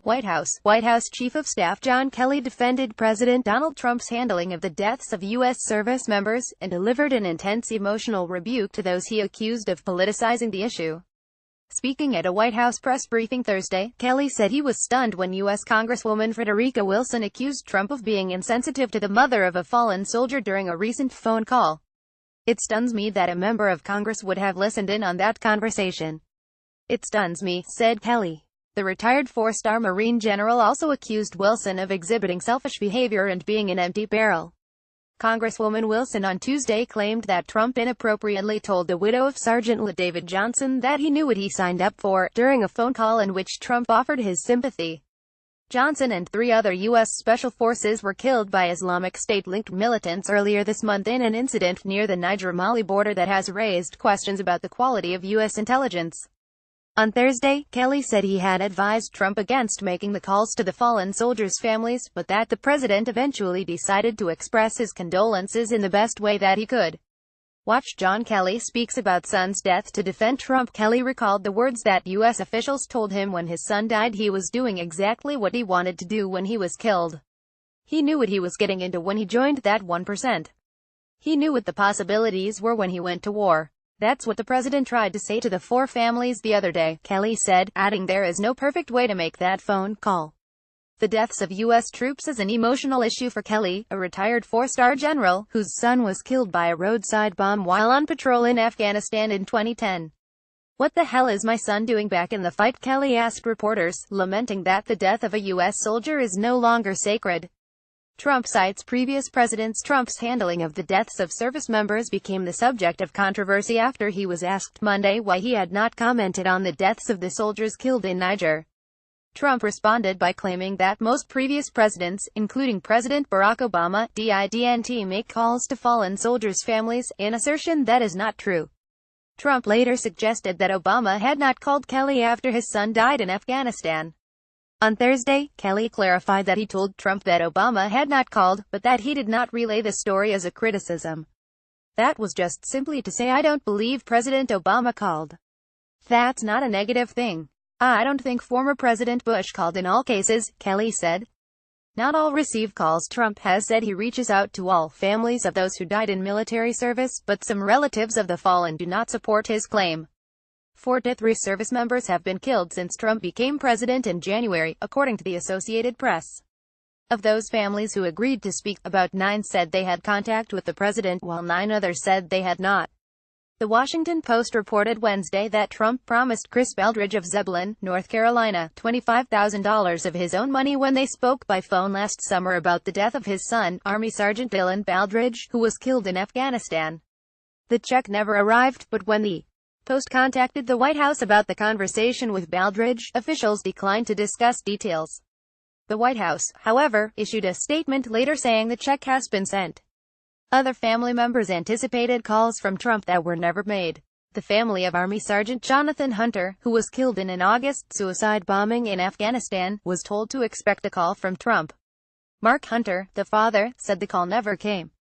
White House Chief of Staff John Kelly defended President Donald Trump's handling of the deaths of U.S. service members, and delivered an intense emotional rebuke to those he accused of politicizing the issue. Speaking at a White House press briefing Thursday, Kelly said he was stunned when U.S. Congresswoman Frederica Wilson accused Trump of being insensitive to the mother of a fallen soldier during a recent phone call. "It stuns me that a member of Congress would have listened in on that conversation. It stuns me," said Kelly. The retired four-star Marine general also accused Wilson of exhibiting selfish behavior and being an empty barrel. Congresswoman Wilson on Tuesday claimed that Trump inappropriately told the widow of Sergeant David Johnson that he knew what he signed up for, during a phone call in which Trump offered his sympathy. Johnson and 3 other U.S. Special Forces were killed by Islamic State-linked militants earlier this month in an incident near the Niger-Mali border that has raised questions about the quality of U.S. intelligence. On Thursday, Kelly said he had advised Trump against making the calls to the fallen soldiers' families, but that the president eventually decided to express his condolences in the best way that he could. Watch John Kelly speaks about son's death to defend Trump. Kelly recalled the words that U.S. officials told him when his son died: he was doing exactly what he wanted to do when he was killed. He knew what he was getting into when he joined that 1%. He knew what the possibilities were when he went to war. That's what the president tried to say to the 4 families the other day, Kelly said, adding there is no perfect way to make that phone call. The deaths of U.S. troops is an emotional issue for Kelly, a retired 4-star general, whose son was killed by a roadside bomb while on patrol in Afghanistan in 2010. "What the hell is my son doing back in the fight?" Kelly asked reporters, lamenting that the death of a U.S. soldier is no longer sacred. Trump cites previous presidents. Trump's handling of the deaths of service members became the subject of controversy after he was asked Monday why he had not commented on the deaths of the soldiers killed in Niger. Trump responded by claiming that most previous presidents, including President Barack Obama, didn't make calls to fallen soldiers' families, an assertion that is not true. Trump later suggested that Obama had not called Kelly after his son died in Afghanistan. On Thursday, Kelly clarified that he told Trump that Obama had not called, but that he did not relay the story as a criticism. "That was just simply to say I don't believe President Obama called. That's not a negative thing. I don't think former President Bush called in all cases," Kelly said. Not all receive calls. Trump has said he reaches out to all families of those who died in military service, but some relatives of the fallen do not support his claim. 4 to 3 service members have been killed since Trump became president in January, according to the Associated Press. Of those families who agreed to speak, about 9 said they had contact with the president, while 9 others said they had not. The Washington Post reported Wednesday that Trump promised Chris Baldridge of Zebulon, North Carolina, $25,000 of his own money when they spoke by phone last summer about the death of his son, Army Sergeant Dylan Baldridge, who was killed in Afghanistan. The check never arrived, but when the Post contacted the White House about the conversation with Baldridge, officials declined to discuss details. The White House, however, issued a statement later saying the check has been sent. Other family members anticipated calls from Trump that were never made. The family of Army Sergeant Jonathan Hunter, who was killed in an August suicide bombing in Afghanistan, was told to expect a call from Trump. Mark Hunter, the father, said the call never came.